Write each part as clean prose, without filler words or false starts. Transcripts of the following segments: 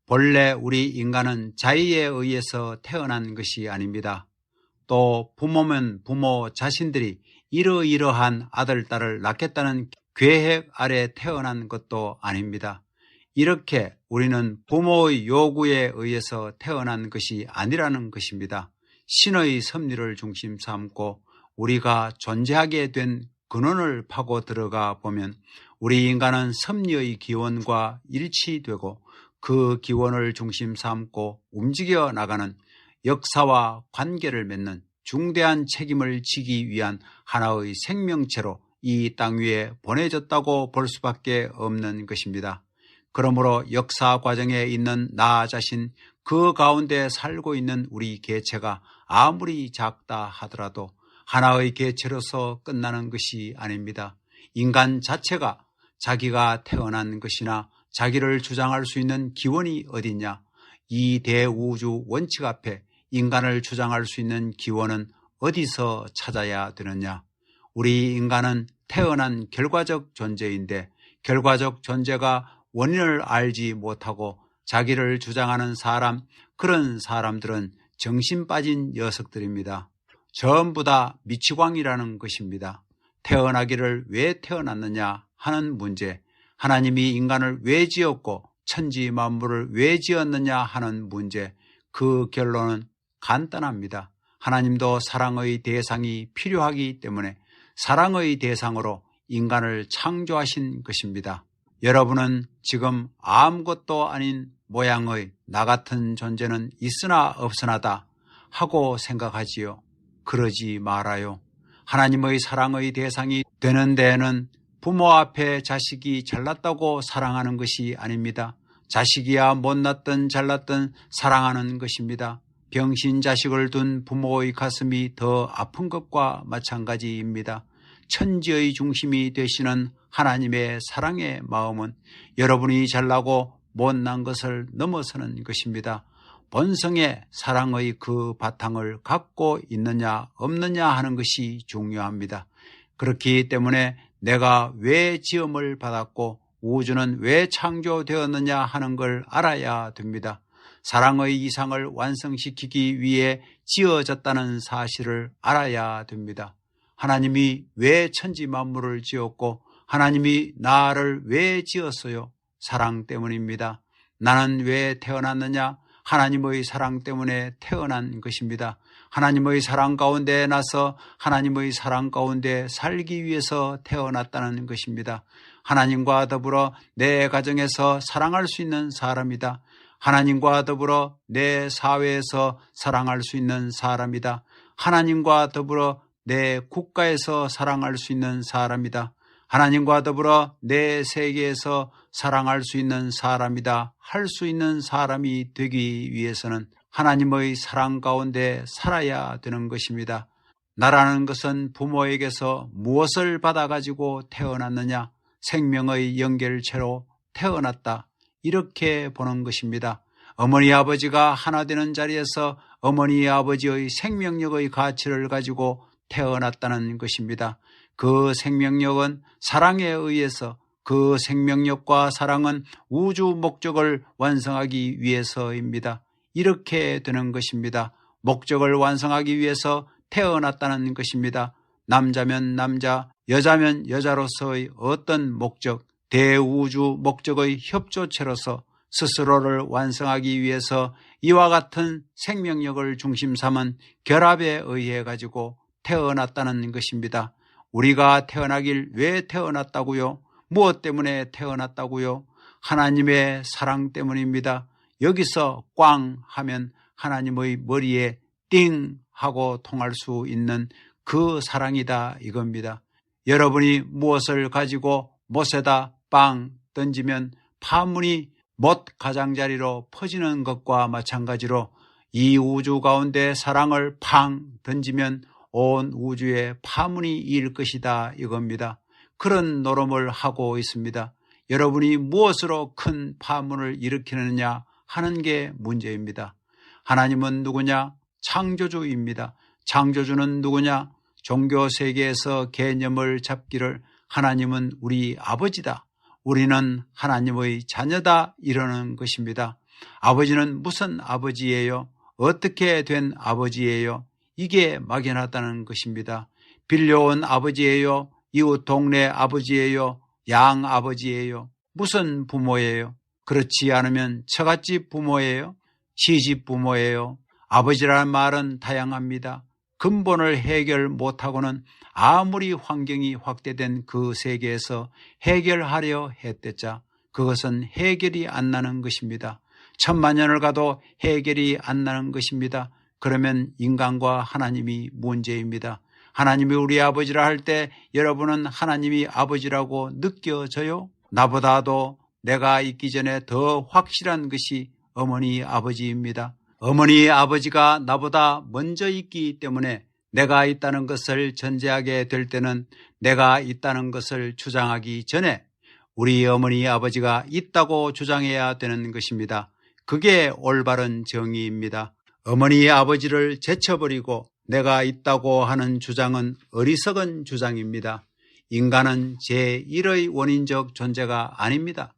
본래 우리 인간은 자의에 의해서 태어난 것이 아닙니다. 또 부모면 부모 자신들이 이러이러한 아들, 딸을 낳겠다는 계획 아래 태어난 것도 아닙니다. 이렇게 우리는 부모의 요구에 의해서 태어난 것이 아니라는 것입니다. 신의 섭리를 중심 삼고 우리가 존재하게 된 근원을 파고 들어가 보면 우리 인간은 섭리의 기원과 일치되고 그 기원을 중심 삼고 움직여 나가는 역사와 관계를 맺는 중대한 책임을 지기 위한 하나의 생명체로 이 땅 위에 보내졌다고 볼 수밖에 없는 것입니다. 그러므로 역사 과정에 있는 나 자신, 그 가운데 살고 있는 우리 개체가 아무리 작다 하더라도 하나의 개체로서 끝나는 것이 아닙니다. 인간 자체가 자기가 태어난 것이나 자기를 주장할 수 있는 기원이 어딨냐? 이 대우주 원칙 앞에 인간을 주장할 수 있는 기원은 어디서 찾아야 되느냐? 우리 인간은 태어난 결과적 존재인데 결과적 존재가 원인을 알지 못하고 자기를 주장하는 사람, 그런 사람들은 정신 빠진 녀석들입니다. 전부 다 미치광이라는 것입니다. 태어나기를 왜 태어났느냐 하는 문제, 하나님이 인간을 왜 지었고 천지 만물을 왜 지었느냐 하는 문제, 그 결론은 간단합니다. 하나님도 사랑의 대상이 필요하기 때문에 사랑의 대상으로 인간을 창조하신 것입니다. 여러분은 지금 아무것도 아닌 모양의 나 같은 존재는 있으나 없으나다 하고 생각하지요. 그러지 말아요. 하나님의 사랑의 대상이 되는 데에는 부모 앞에 자식이 잘났다고 사랑하는 것이 아닙니다. 자식이야 못났든 잘났든 사랑하는 것입니다. 병신 자식을 둔 부모의 가슴이 더 아픈 것과 마찬가지입니다. 천지의 중심이 되시는 하나님의 사랑의 마음은 여러분이 잘나고 못난 것을 넘어서는 것입니다. 본성의 사랑의 그 바탕을 갖고 있느냐 없느냐 하는 것이 중요합니다. 그렇기 때문에 내가 왜 지음을 받았고 우주는 왜 창조되었느냐 하는 걸 알아야 됩니다. 사랑의 이상을 완성시키기 위해 지어졌다는 사실을 알아야 됩니다. 하나님이 왜 천지 만물을 지었고 하나님이 나를 왜 지었어요? 사랑 때문입니다. 나는 왜 태어났느냐? 하나님의 사랑 때문에 태어난 것입니다. 하나님의 사랑 가운데 나서 하나님의 사랑 가운데 살기 위해서 태어났다는 것입니다. 하나님과 더불어 내 가정에서 사랑할 수 있는 사람이다. 하나님과 더불어 내 사회에서 사랑할 수 있는 사람이다. 하나님과 더불어 내 국가에서 사랑할 수 있는 사람이다. 하나님과 더불어 내 세계에서 사랑할 수 있는 사람이다. 할 수 있는 사람이 되기 위해서는 하나님의 사랑 가운데 살아야 되는 것입니다. 나라는 것은 부모에게서 무엇을 받아가지고 태어났느냐? 생명의 연결체로 태어났다. 이렇게 보는 것입니다. 어머니 아버지가 하나 되는 자리에서 어머니 아버지의 생명력의 가치를 가지고 태어났다는 것입니다. 그 생명력은 사랑에 의해서, 그 생명력과 사랑은 우주 목적을 완성하기 위해서입니다. 이렇게 되는 것입니다. 목적을 완성하기 위해서 태어났다는 것입니다. 남자면 남자, 여자면 여자로서의 어떤 목적, 대우주 목적의 협조체로서 스스로를 완성하기 위해서 이와 같은 생명력을 중심 삼은 결합에 의해 가지고 태어났다는 것입니다. 우리가 태어나길 왜 태어났다고요? 무엇 때문에 태어났다고요? 하나님의 사랑 때문입니다. 여기서 꽝 하면 하나님의 머리에 띵 하고 통할 수 있는 그 사랑이다 이겁니다. 여러분이 무엇을 가지고 못에다 빵 던지면 파문이 못 가장자리로 퍼지는 것과 마찬가지로 이 우주 가운데 사랑을 팡 던지면 온 우주에 파문이 일 것이다 이겁니다. 그런 노름을 하고 있습니다. 여러분이 무엇으로 큰 파문을 일으키느냐 하는 게 문제입니다. 하나님은 누구냐? 창조주입니다. 창조주는 누구냐? 종교 세계에서 개념을 잡기를 하나님은 우리 아버지다. 우리는 하나님의 자녀다 이러는 것입니다. 아버지는 무슨 아버지예요? 어떻게 된 아버지예요? 이게 막연하다는 것입니다. 빌려온 아버지예요? 이웃 동네 아버지예요? 양 아버지예요? 무슨 부모예요? 그렇지 않으면 처갓집 부모예요? 시집 부모예요? 아버지라는 말은 다양합니다. 근본을 해결 못하고는 아무리 환경이 확대된 그 세계에서 해결하려 했댔자 그것은 해결이 안 나는 것입니다. 천만 년을 가도 해결이 안 나는 것입니다. 그러면 인간과 하나님이 문제입니다. 하나님이 우리 아버지라 할 때 여러분은 하나님이 아버지라고 느껴져요? 나보다도 내가 있기 전에 더 확실한 것이 어머니 아버지입니다. 어머니 아버지가 나보다 먼저 있기 때문에 내가 있다는 것을 전제하게 될 때는 내가 있다는 것을 주장하기 전에 우리 어머니 아버지가 있다고 주장해야 되는 것입니다. 그게 올바른 정의입니다. 어머니 아버지를 제쳐버리고 내가 있다고 하는 주장은 어리석은 주장입니다. 인간은 제1의 원인적 존재가 아닙니다.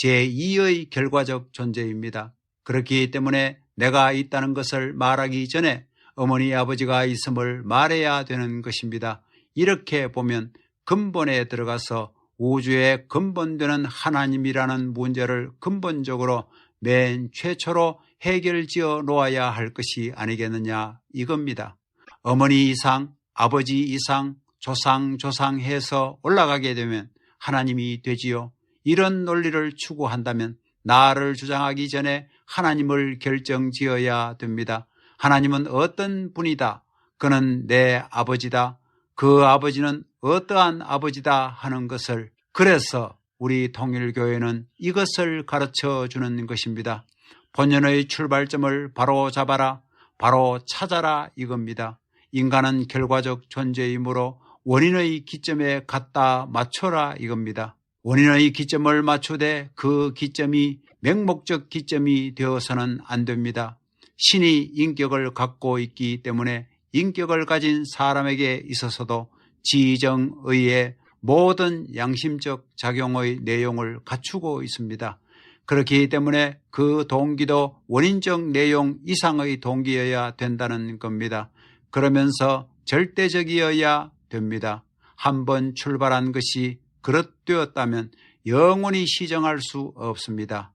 제2의 결과적 존재입니다. 그렇기 때문에 내가 있다는 것을 말하기 전에 어머니 아버지가 있음을 말해야 되는 것입니다. 이렇게 보면 근본에 들어가서 우주의 근본되는 하나님이라는 문제를 근본적으로 맨 최초로 해결지어 놓아야 할 것이 아니겠느냐 이겁니다. 어머니 이상, 아버지 이상, 조상 해서 올라가게 되면 하나님이 되지요. 이런 논리를 추구한다면 나를 주장하기 전에 하나님을 결정지어야 됩니다. 하나님은 어떤 분이다. 그는 내 아버지다. 그 아버지는 어떠한 아버지다 하는 것을 그래서 우리 통일교회는 이것을 가르쳐 주는 것입니다. 본연의 출발점을 바로 잡아라, 바로 찾아라 이겁니다. 인간은 결과적 존재이므로 원인의 기점에 갖다 맞춰라 이겁니다. 원인의 기점을 맞추되 그 기점이 맹목적 기점이 되어서는 안 됩니다. 신이 인격을 갖고 있기 때문에 인격을 가진 사람에게 있어서도 지정의의 모든 양심적 작용의 내용을 갖추고 있습니다. 그렇기 때문에 그 동기도 원인적 내용 이상의 동기여야 된다는 겁니다. 그러면서 절대적이어야 됩니다. 한번 출발한 것이 그릇되었다면 영원히 시정할 수 없습니다.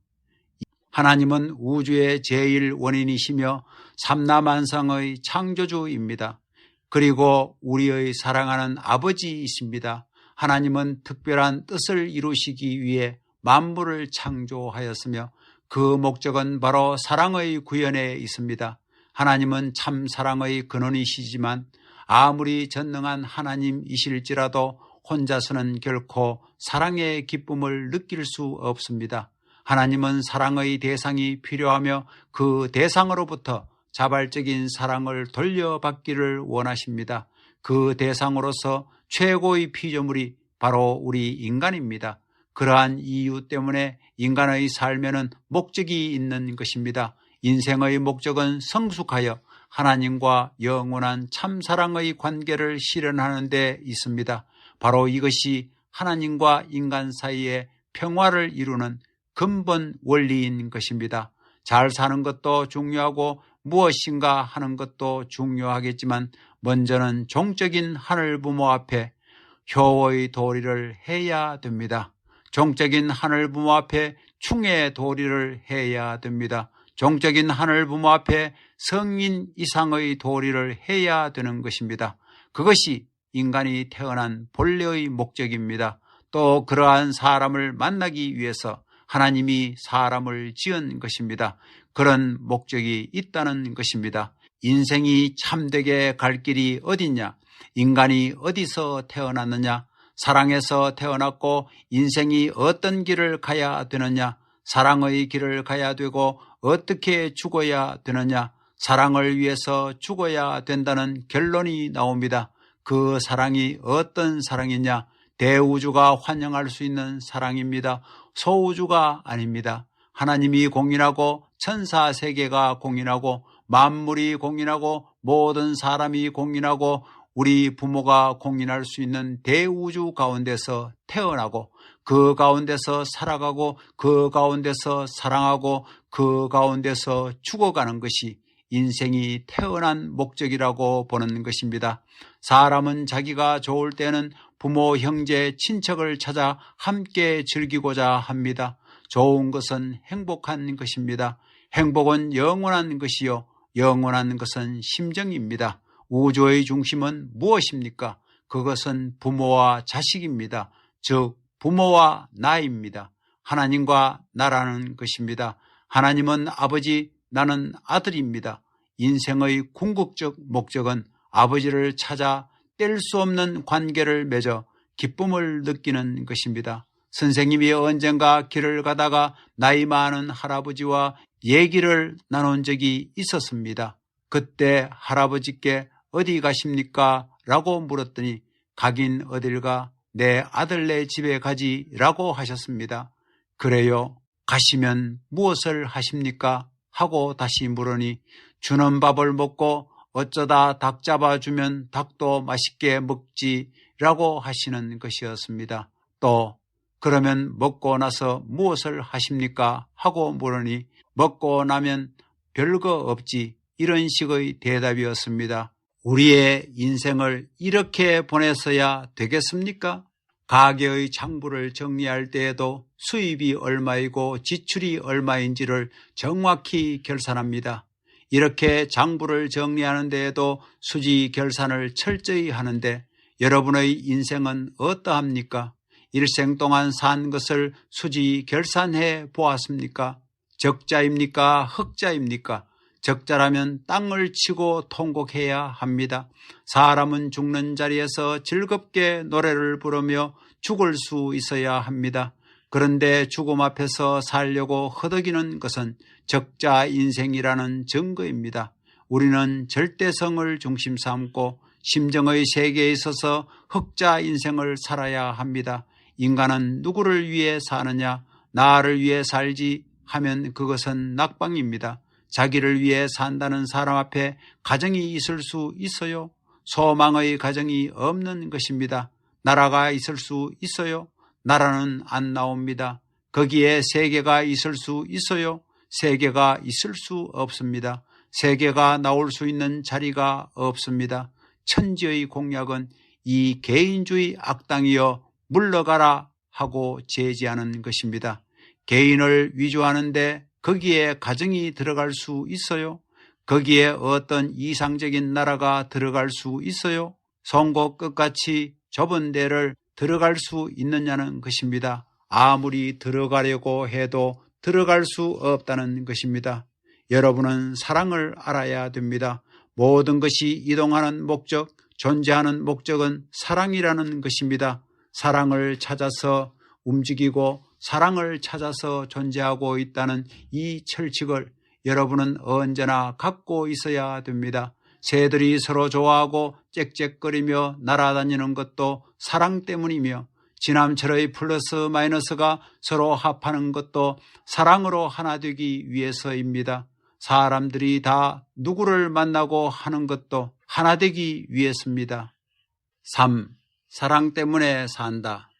하나님은 우주의 제일 원인이시며 삼라만상의 창조주입니다. 그리고 우리의 사랑하는 아버지이십니다. 하나님은 특별한 뜻을 이루시기 위해 만물을 창조하였으며 그 목적은 바로 사랑의 구현에 있습니다. 하나님은 참 사랑의 근원이시지만 아무리 전능한 하나님이실지라도 혼자서는 결코 사랑의 기쁨을 느낄 수 없습니다. 하나님은 사랑의 대상이 필요하며 그 대상으로부터 자발적인 사랑을 돌려받기를 원하십니다. 그 대상으로서 최고의 피조물이 바로 우리 인간입니다. 그러한 이유 때문에 인간의 삶에는 목적이 있는 것입니다. 인생의 목적은 성숙하여 하나님과 영원한 참사랑의 관계를 실현하는 데 있습니다. 바로 이것이 하나님과 인간 사이의 평화를 이루는 근본 원리인 것입니다. 잘 사는 것도 중요하고 무엇인가 하는 것도 중요하겠지만 먼저는 종적인 하늘 부모 앞에 효의 도리를 해야 됩니다. 종적인 하늘 부모 앞에 충의 도리를 해야 됩니다. 종적인 하늘 부모 앞에 성인 이상의 도리를 해야 되는 것입니다. 그것이 인간이 태어난 본래의 목적입니다. 또 그러한 사람을 만나기 위해서 하나님이 사람을 지은 것입니다. 그런 목적이 있다는 것입니다. 인생이 참되게 갈 길이 어딨냐? 인간이 어디서 태어났느냐? 사랑에서 태어났고 인생이 어떤 길을 가야 되느냐? 사랑의 길을 가야 되고 어떻게 죽어야 되느냐? 사랑을 위해서 죽어야 된다는 결론이 나옵니다. 그 사랑이 어떤 사랑이냐? 대우주가 환영할 수 있는 사랑입니다. 소우주가 아닙니다. 하나님이 공인하고 천사 세계가 공인하고 만물이 공인하고 모든 사람이 공인하고 우리 부모가 공인할 수 있는 대우주 가운데서 태어나고 그 가운데서 살아가고 그 가운데서 사랑하고 그 가운데서 죽어가는 것이 인생이 태어난 목적이라고 보는 것입니다. 사람은 자기가 좋을 때는 부모, 형제, 친척을 찾아 함께 즐기고자 합니다. 좋은 것은 행복한 것입니다. 행복은 영원한 것이요 영원한 것은 심정입니다. 우주의 중심은 무엇입니까? 그것은 부모와 자식입니다. 즉 부모와 나입니다. 하나님과 나라는 것입니다. 하나님은 아버지, 나는 아들입니다. 인생의 궁극적 목적은 아버지를 찾아 뗄 수 없는 관계를 맺어 기쁨을 느끼는 것입니다. 선생님이 언젠가 길을 가다가 나이 많은 할아버지와 얘기를 나눈 적이 있었습니다. 그때 할아버지께 어디 가십니까? 라고 물었더니 가긴 어딜 가? 내 아들네 집에 가지 라고 하셨습니다. 그래요? 가시면 무엇을 하십니까? 하고 다시 물으니 주는 밥을 먹고 어쩌다 닭 잡아주면 닭도 맛있게 먹지 라고 하시는 것이었습니다. 또 그러면 먹고 나서 무엇을 하십니까? 하고 물으니 먹고 나면 별거 없지 이런 식의 대답이었습니다. 우리의 인생을 이렇게 보내서야 되겠습니까? 가계의 장부를 정리할 때에도 수입이 얼마이고 지출이 얼마인지를 정확히 결산합니다. 이렇게 장부를 정리하는 데에도 수지 결산을 철저히 하는데 여러분의 인생은 어떠합니까? 일생 동안 산 것을 수지 결산해 보았습니까? 적자입니까? 흑자입니까? 적자라면 땅을 치고 통곡해야 합니다. 사람은 죽는 자리에서 즐겁게 노래를 부르며 죽을 수 있어야 합니다. 그런데 죽음 앞에서 살려고 허덕이는 것은 적자 인생이라는 증거입니다. 우리는 절대성을 중심 삼고 심정의 세계에 있어서 흑자 인생을 살아야 합니다. 인간은 누구를 위해 사느냐? 나를 위해 살지 하면 그것은 낙방입니다. 자기를 위해 산다는 사람 앞에 가정이 있을 수 있어요? 소망의 가정이 없는 것입니다. 나라가 있을 수 있어요? 나라는 안 나옵니다. 거기에 세계가 있을 수 있어요? 세계가 있을 수 없습니다. 세계가 나올 수 있는 자리가 없습니다. 천지의 공약은 이 개인주의 악당이여 물러가라 하고 제지하는 것입니다. 개인을 위조하는데 거기에 가정이 들어갈 수 있어요? 거기에 어떤 이상적인 나라가 들어갈 수 있어요? 송곳 끝같이 좁은 데를 들어갈 수 있느냐는 것입니다. 아무리 들어가려고 해도 들어갈 수 없다는 것입니다. 여러분은 사랑을 알아야 됩니다. 모든 것이 이동하는 목적, 존재하는 목적은 사랑이라는 것입니다. 사랑을 찾아서 움직이고 사랑을 찾아서 존재하고 있다는 이 철칙을 여러분은 언제나 갖고 있어야 됩니다. 새들이 서로 좋아하고 짹짹거리며 날아다니는 것도 사랑 때문이며 지남철의 플러스 마이너스가 서로 합하는 것도 사랑으로 하나 되기 위해서입니다. 사람들이 다 누구를 만나고 하는 것도 하나 되기 위해서입니다. 3. 사랑 때문에 산다.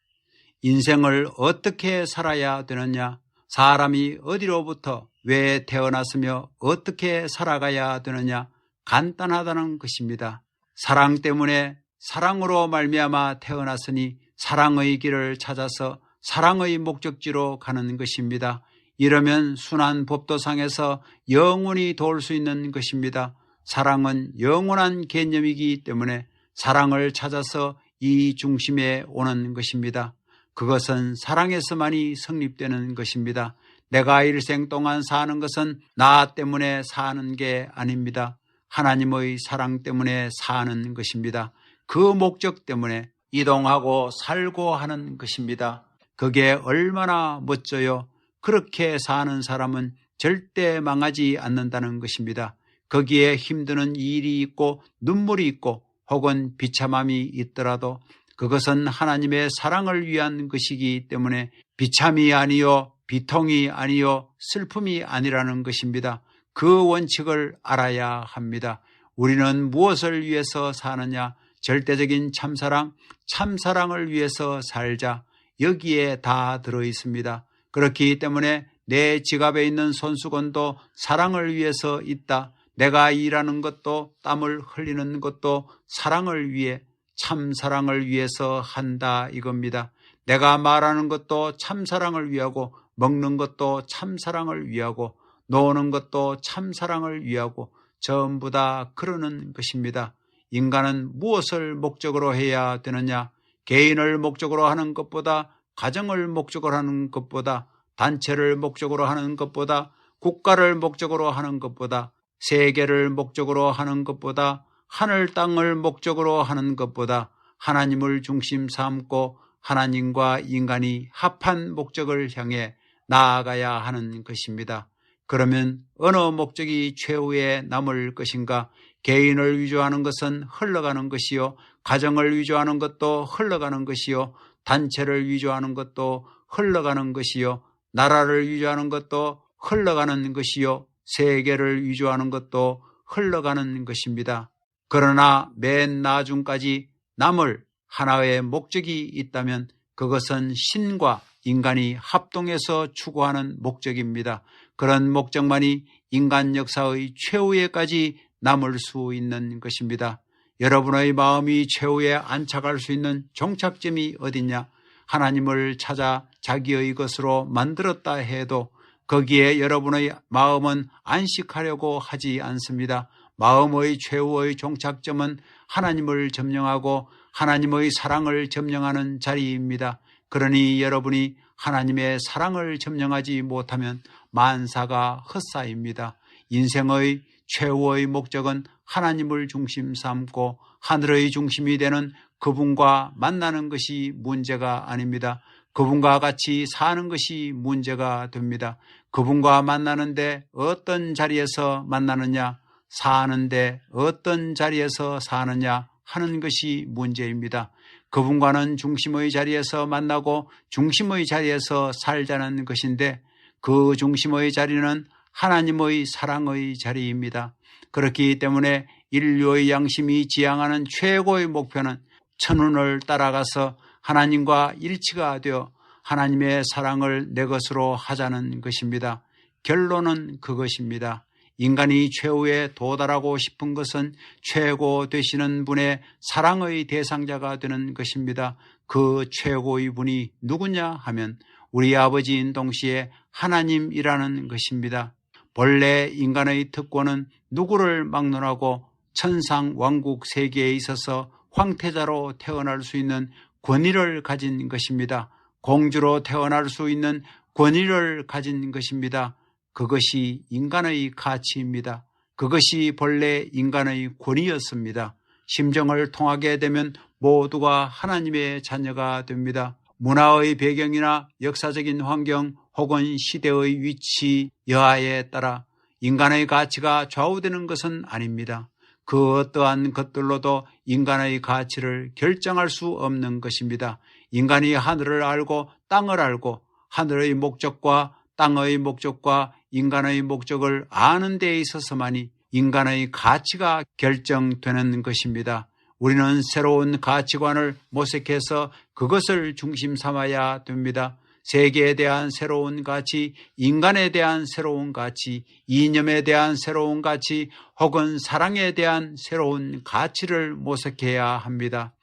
인생을 어떻게 살아야 되느냐? 사람이 어디로부터 왜 태어났으며 어떻게 살아가야 되느냐? 간단하다는 것입니다. 사랑 때문에 사랑으로 말미암아 태어났으니 사랑의 길을 찾아서 사랑의 목적지로 가는 것입니다. 이러면 순환 법도상에서 영원히 도울 수 있는 것입니다. 사랑은 영원한 개념이기 때문에 사랑을 찾아서 이 중심에 오는 것입니다. 그것은 사랑에서만이 성립되는 것입니다. 내가 일생 동안 사는 것은 나 때문에 사는 게 아닙니다. 하나님의 사랑 때문에 사는 것입니다. 그 목적 때문에 이동하고 살고 하는 것입니다. 그게 얼마나 멋져요. 그렇게 사는 사람은 절대 망하지 않는다는 것입니다. 거기에 힘드는 일이 있고 눈물이 있고 혹은 비참함이 있더라도 그것은 하나님의 사랑을 위한 것이기 때문에 비참이 아니요 비통이 아니요 슬픔이 아니라는 것입니다. 그 원칙을 알아야 합니다. 우리는 무엇을 위해서 사느냐? 절대적인 참사랑, 참사랑을 위해서 살자. 여기에 다 들어있습니다. 그렇기 때문에 내 지갑에 있는 손수건도 사랑을 위해서 있다. 내가 일하는 것도 땀을 흘리는 것도 사랑을 위해, 참사랑을 위해서 한다 이겁니다. 내가 말하는 것도 참사랑을 위하고, 먹는 것도 참사랑을 위하고, 노는 것도 참사랑을 위하고, 전부 다 그러는 것입니다. 인간은 무엇을 목적으로 해야 되느냐? 개인을 목적으로 하는 것보다, 가정을 목적으로 하는 것보다, 단체를 목적으로 하는 것보다, 국가를 목적으로 하는 것보다, 세계를 목적으로 하는 것보다, 하늘 땅을 목적으로 하는 것보다 하나님을 중심 삼고 하나님과 인간이 합한 목적을 향해 나아가야 하는 것입니다. 그러면 어느 목적이 최후에 남을 것인가? 개인을 위주하는 것은 흘러가는 것이요, 가정을 위주하는 것도 흘러가는 것이요, 단체를 위주하는 것도 흘러가는 것이요, 나라를 위주하는 것도 흘러가는 것이요, 세계를 위주하는 것도 흘러가는 것입니다. 그러나 맨 나중까지 남을 하나의 목적이 있다면 그것은 신과 인간이 합동해서 추구하는 목적입니다. 그런 목적만이 인간 역사의 최후에까지 남을 수 있는 것입니다. 여러분의 마음이 최후에 안착할 수 있는 종착점이 어디냐? 하나님을 찾아 자기의 것으로 만들었다 해도 거기에 여러분의 마음은 안식하려고 하지 않습니다. 마음의 최후의 종착점은 하나님을 점령하고 하나님의 사랑을 점령하는 자리입니다. 그러니 여러분이 하나님의 사랑을 점령하지 못하면 만사가 헛사입니다. 인생의 최후의 목적은 하나님을 중심 삼고 하늘의 중심이 되는 그분과 만나는 것이 문제가 아닙니다. 그분과 같이 사는 것이 문제가 됩니다. 그분과 만나는데 어떤 자리에서 만나느냐, 사는데 어떤 자리에서 사느냐 하는 것이 문제입니다. 그분과는 중심의 자리에서 만나고 중심의 자리에서 살자는 것인데 그 중심의 자리는 하나님의 사랑의 자리입니다. 그렇기 때문에 인류의 양심이 지향하는 최고의 목표는 천운을 따라가서 하나님과 일치가 되어 하나님의 사랑을 내 것으로 하자는 것입니다. 결론은 그것입니다. 인간이 최후에 도달하고 싶은 것은 최고 되시는 분의 사랑의 대상자가 되는 것입니다. 그 최고의 분이 누구냐 하면 우리 아버지인 동시에 하나님이라는 것입니다. 본래 인간의 특권은 누구를 막론하고 천상 왕국 세계에 있어서 황태자로 태어날 수 있는 권위를 가진 것입니다. 공주로 태어날 수 있는 권위를 가진 것입니다. 그것이 인간의 가치입니다. 그것이 본래 인간의 권위였습니다. 심정을 통하게 되면 모두가 하나님의 자녀가 됩니다. 문화의 배경이나 역사적인 환경 혹은 시대의 위치, 여하에 따라 인간의 가치가 좌우되는 것은 아닙니다. 그 어떠한 것들로도 인간의 가치를 결정할 수 없는 것입니다. 인간이 하늘을 알고 땅을 알고 하늘의 목적과 땅의 목적과 인간의 목적을 아는 데 있어서만이 인간의 가치가 결정되는 것입니다. 우리는 새로운 가치관을 모색해서 그것을 중심 삼아야 됩니다. 세계에 대한 새로운 가치, 인간에 대한 새로운 가치, 이념에 대한 새로운 가치 혹은 사랑에 대한 새로운 가치를 모색해야 합니다.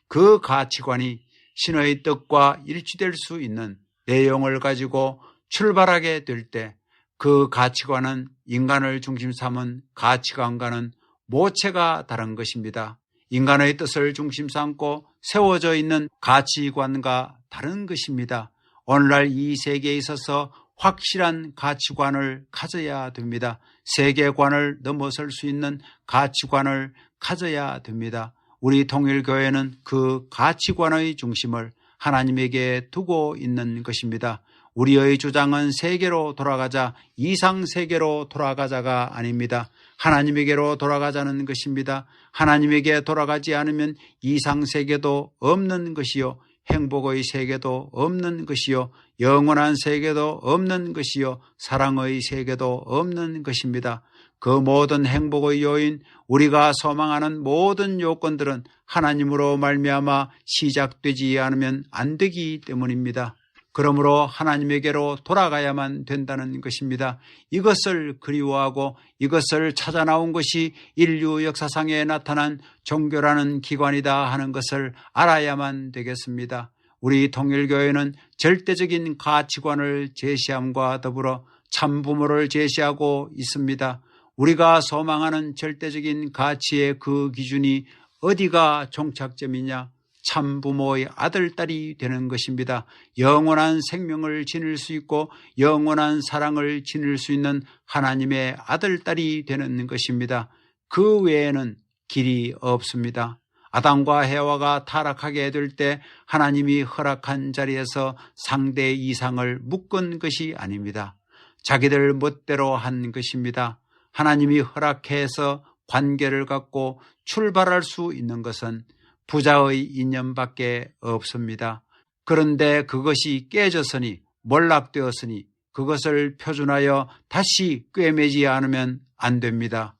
그 가치관이 신의 뜻과 일치될 수 있는 내용을 가지고 출발하게 될 때 그 가치관은 인간을 중심 삼은 가치관과는 모체가 다른 것입니다. 인간의 뜻을 중심 삼고 세워져 있는 가치관과 다른 것입니다. 오늘날 이 세계에 있어서 확실한 가치관을 가져야 됩니다. 세계관을 넘어설 수 있는 가치관을 가져야 됩니다. 우리 통일교회는 그 가치관의 중심을 하나님에게 두고 있는 것입니다. 우리의 주장은 세계로 돌아가자, 이상세계로 돌아가자가 아닙니다. 하나님에게로 돌아가자는 것입니다. 하나님에게 돌아가지 않으면 이상세계도 없는 것이요, 행복의 세계도 없는 것이요, 영원한 세계도 없는 것이요, 사랑의 세계도 없는 것입니다. 그 모든 행복의 요인, 우리가 소망하는 모든 요건들은 하나님으로 말미암아 시작되지 않으면 안 되기 때문입니다. 그러므로 하나님에게로 돌아가야만 된다는 것입니다. 이것을 그리워하고 이것을 찾아 나온 것이 인류 역사상에 나타난 종교라는 기관이다 하는 것을 알아야만 되겠습니다. 우리 통일교회는 절대적인 가치관을 제시함과 더불어 참부모를 제시하고 있습니다. 우리가 소망하는 절대적인 가치의 그 기준이 어디가 종착점이냐? 참부모의 아들, 딸이 되는 것입니다. 영원한 생명을 지닐 수 있고 영원한 사랑을 지닐 수 있는 하나님의 아들, 딸이 되는 것입니다. 그 외에는 길이 없습니다. 아담과 해와가 타락하게 될 때 하나님이 허락한 자리에서 상대 이상을 묶은 것이 아닙니다. 자기들 멋대로 한 것입니다. 하나님이 허락해서 관계를 갖고 출발할 수 있는 것은 부자의 인연밖에 없습니다. 그런데 그것이 깨졌으니, 몰락되었으니 그것을 표준하여 다시 꿰매지 않으면 안 됩니다.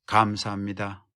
감사합니다.